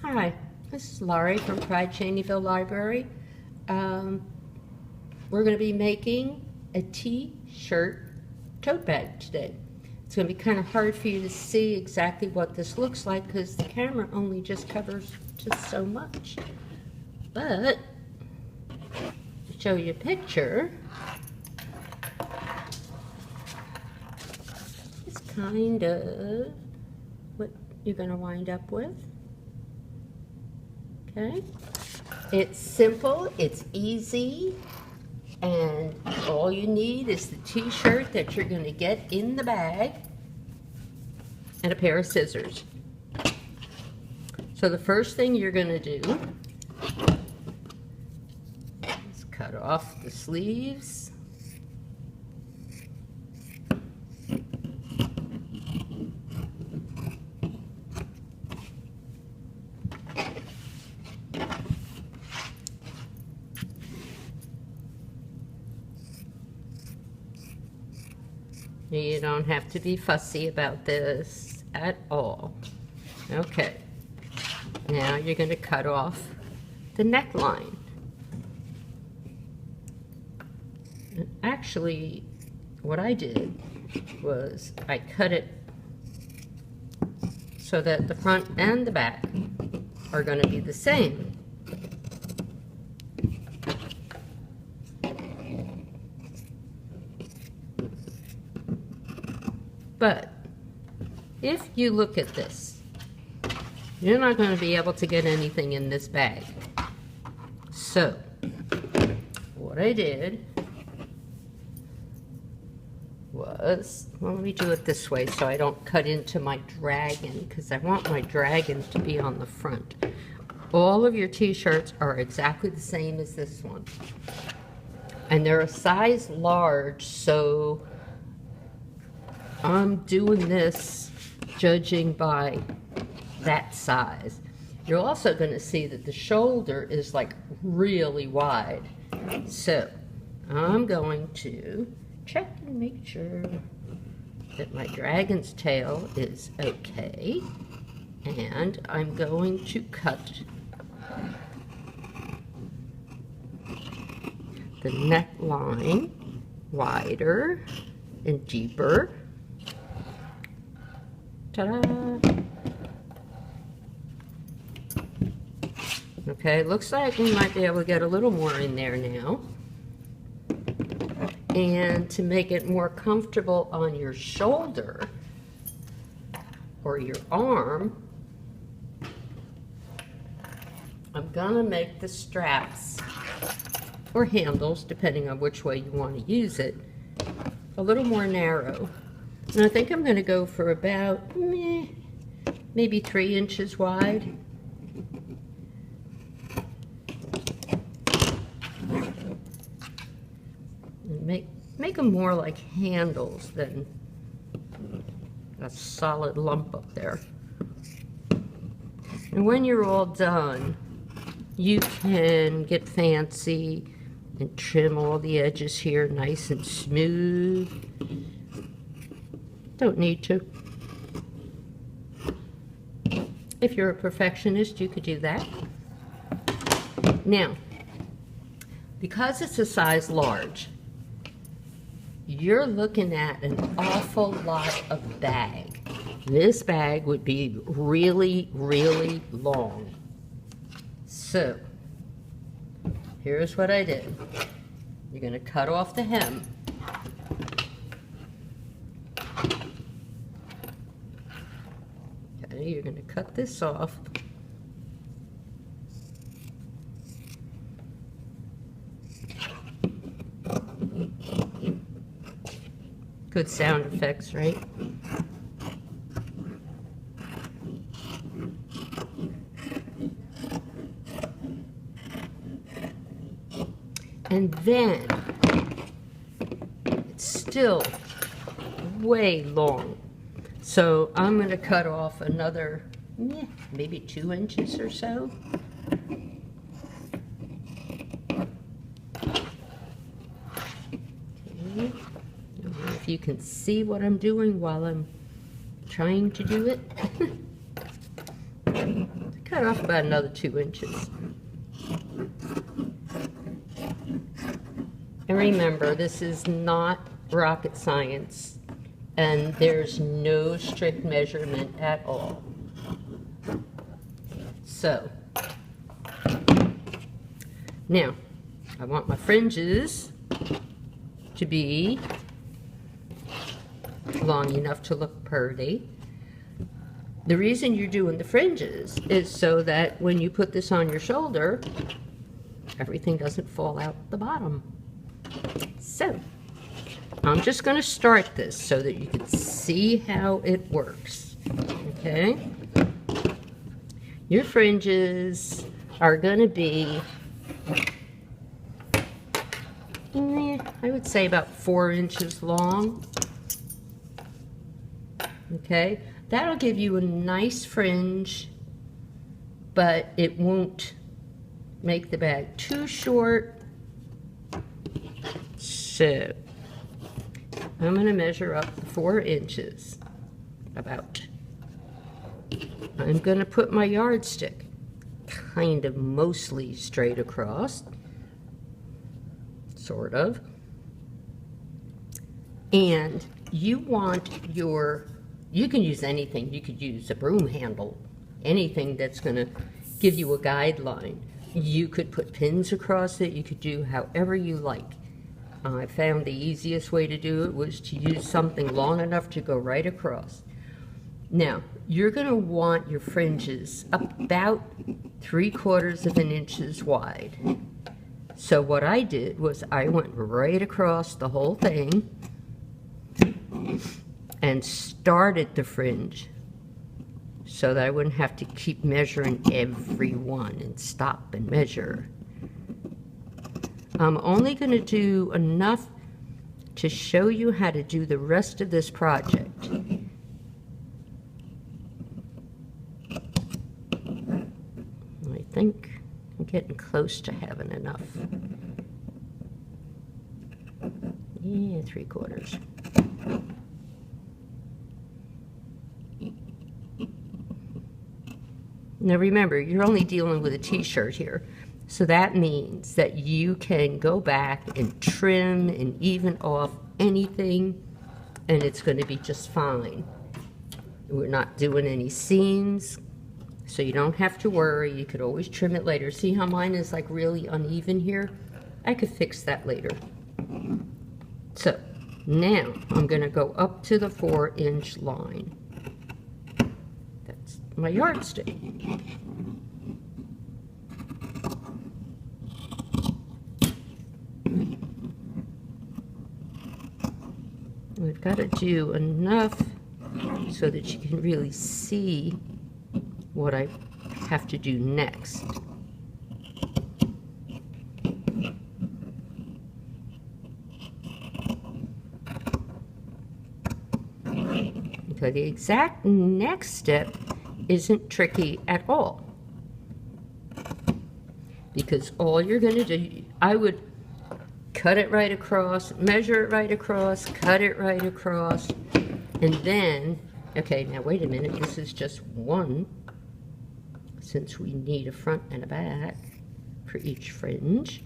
Hi, this is Laurie from Pride Cheneyville Library. We're going to be making a t-shirt tote bag today. It's going to be kind of hard for you to see exactly what this looks like because the camera only just covers just so much. But to show you a picture, it's kind of what you're going to wind up with. Okay, it's simple, it's easy, and all you need is the t-shirt that you're going to get in the bag and a pair of scissors. So the first thing you're going to do is cut off the sleeves. You don't have to be fussy about this at all. Okay, now you're going to cut off the neckline. And actually, what I did was I cut it so that the front and the back are going to be the same. But if you look at this, you're not going to be able to get anything in this bag. So what I did was, well, let me do it this way so I don't cut into my dragon, because I want my dragon to be on the front. All of your t-shirts are exactly the same as this one. And they're a size large, so I'm doing this judging by that size. You're also going to see that the shoulder is like really wide. So I'm going to check and make sure that my dragon's tail is okay. And I'm going to cut the neckline wider and deeper. Ta-da! Okay, looks like we might be able to get a little more in there now. And to make it more comfortable on your shoulder or your arm, I'm gonna make the straps or handles, depending on which way you want to use it, a little more narrow. And I think I'm going to go for about maybe 3 inches wide. And make them more like handles than a solid lump up there. And when you're all done, you can get fancy and trim all the edges here nice and smooth. Don't need to. If you're a perfectionist, you could do that. Now, because it's a size large, you're looking at an awful lot of bag. This bag would be really, really long. So, here's what I did. You're going to cut off the hem. Okay, you're going to cut this off. Good sound effects, right? And then it's still way long. So I'm going to cut off another maybe 2 inches or so. Okay. If you can see what I'm doing while I'm trying to do it. cut off about another 2 inches. And remember, this is not rocket science, and there's no strict measurement at all. So, now, I want my fringes to be long enough to look pretty. The reason you're doing the fringes is so that when you put this on your shoulder, everything doesn't fall out the bottom. So, I'm just going to start this so that you can see how it works. Okay? Your fringes are going to be, I would say about 4 inches long. Okay? That'll give you a nice fringe, but it won't make the bag too short. So, I'm going to measure up the 4 inches, about. I'm going to put my yardstick kind of mostly straight across, sort of. And you want your, you can use anything. You could use a broom handle, anything that's going to give you a guideline. You could put pins across it. You could do however you like. I found the easiest way to do it was to use something long enough to go right across. Now, you're going to want your fringes about 3/4 of an inch wide. So what I did was I went right across the whole thing and started the fringe so that I wouldn't have to keep measuring every one and stop and measure. I'm only going to do enough to show you how to do the rest of this project. I think I'm getting close to having enough. Yeah, 3/4. Now remember, you're only dealing with a t-shirt here. So that means that you can go back and trim and even off anything, and it's going to be just fine. We're not doing any seams, so you don't have to worry. You could always trim it later. See how mine is like really uneven here? I could fix that later. So now I'm going to go up to the 4-inch line. That's my yardstick. We've got to do enough so that you can really see what I have to do next. Okay, the exact next step isn't tricky at all, because all you're going to do, I would cut it right across, measure it right across, cut it right across, and then, okay, now wait a minute, this is just one, since we need a front and a back for each fringe.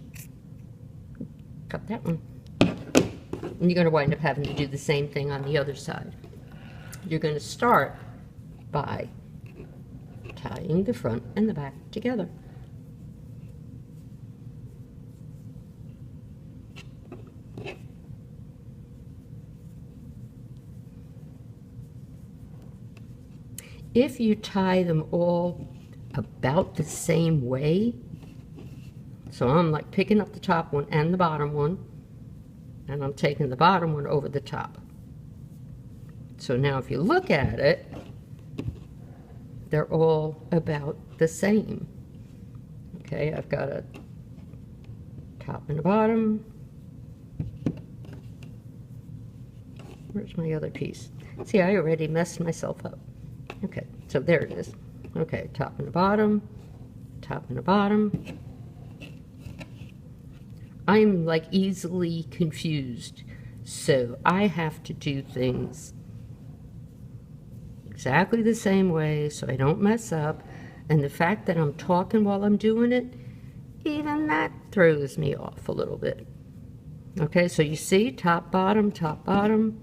Cut that one. And you're going to wind up having to do the same thing on the other side. You're going to start by tying the front and the back together. If you tie them all about the same way, so I'm like picking up the top one and the bottom one, and I'm taking the bottom one over the top. So now if you look at it, they're all about the same. Okay, I've got a top and a bottom. Where's my other piece? See, I already messed myself up. Okay, so there it is. Okay, top and a bottom, top and a bottom. I'm like easily confused, so I have to do things exactly the same way so I don't mess up. And the fact that I'm talking while I'm doing it, even that throws me off a little bit. Okay, so you see, top, bottom, bottom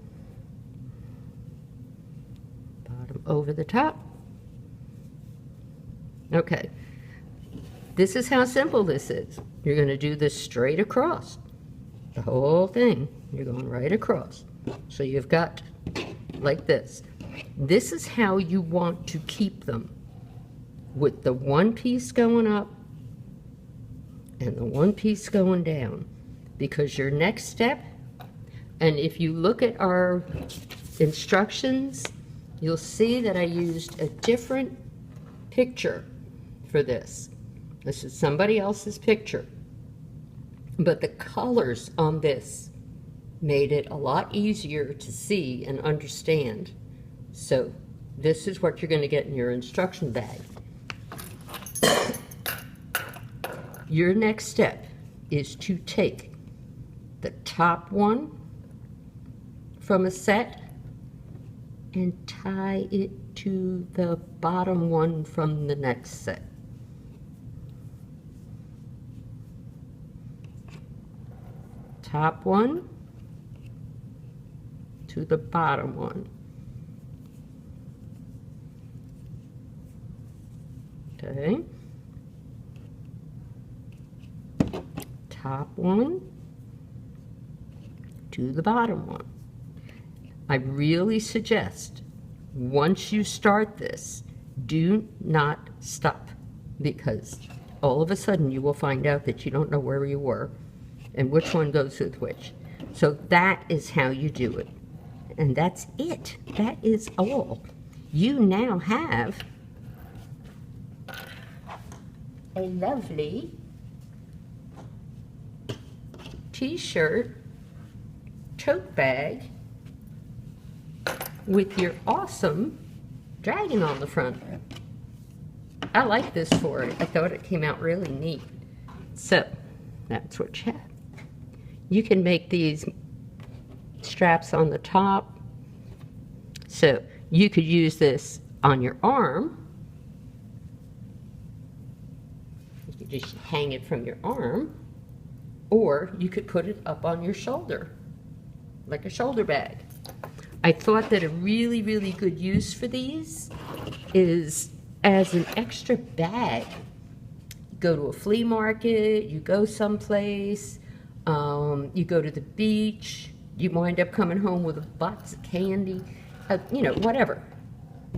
over the top. Okay, this is how simple this is. You're going to do this straight across, the whole thing. You're going right across. So you've got like this. This is how you want to keep them, with the one piece going up and the one piece going down, because your next step, and if you look at our instructions, you'll see that I used a different picture for this. This is somebody else's picture, but the colors on this made it a lot easier to see and understand. So this is what you're going to get in your instruction bag. Your next step is to take the top one from a set and tie it to the bottom one from the next set. Top one to the bottom one. Okay. Top one to the bottom one. I really suggest, once you start this, do not stop, because all of a sudden you will find out that you don't know where you were and which one goes with which. So that is how you do it. And that's it. That is all. You now have a lovely t-shirt tote bag with your awesome dragon on the front. I like this for it. I thought it came out really neat. So that's what you have. You can make these straps on the top. So you could use this on your arm. You could just hang it from your arm, or you could put it up on your shoulder, like a shoulder bag. I thought that a really, really good use for these is as an extra bag. You go to a flea market, you go someplace, you go to the beach, you wind up coming home with a box of candy, you know, whatever.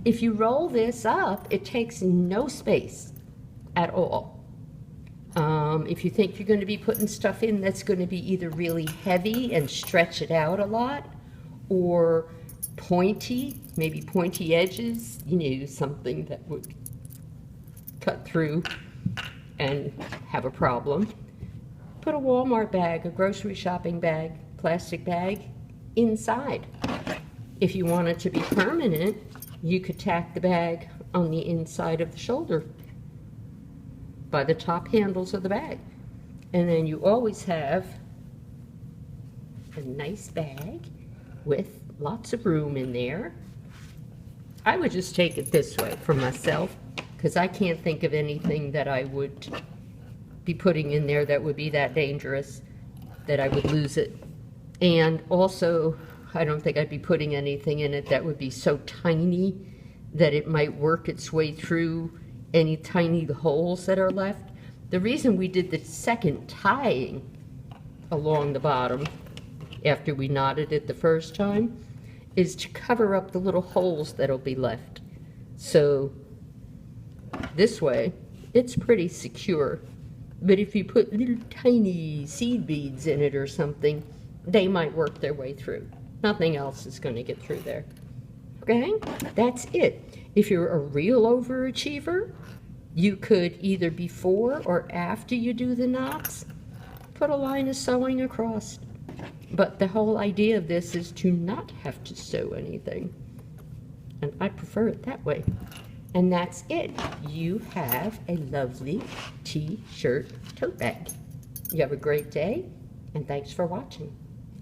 If you roll this up, it takes no space at all. If you think you're going to be putting stuff in that's going to be either really heavy and stretch it out a lot, or pointy, maybe pointy edges, you know, something that would cut through and have a problem, put a Walmart bag, a grocery shopping bag, plastic bag inside. If you want it to be permanent, you could tack the bag on the inside of the shoulder by the top handles of the bag. And then you always have a nice bag with lots of room in there. I would just take it this way for myself, because I can't think of anything that I would be putting in there that would be that dangerous that I would lose it. And also, I don't think I'd be putting anything in it that would be so tiny that it might work its way through any tiny holes that are left. The reason we did the second tying along the bottom after we knotted it the first time is to cover up the little holes that'll be left. So this way, it's pretty secure. But if you put little tiny seed beads in it or something, they might work their way through. Nothing else is going to get through there. Okay? That's it. If you're a real overachiever, you could either before or after you do the knots, put a line of sewing across. But the whole idea of this is to not have to sew anything. And I prefer it that way. And that's it. You have a lovely t-shirt tote bag. You have a great day, and thanks for watching.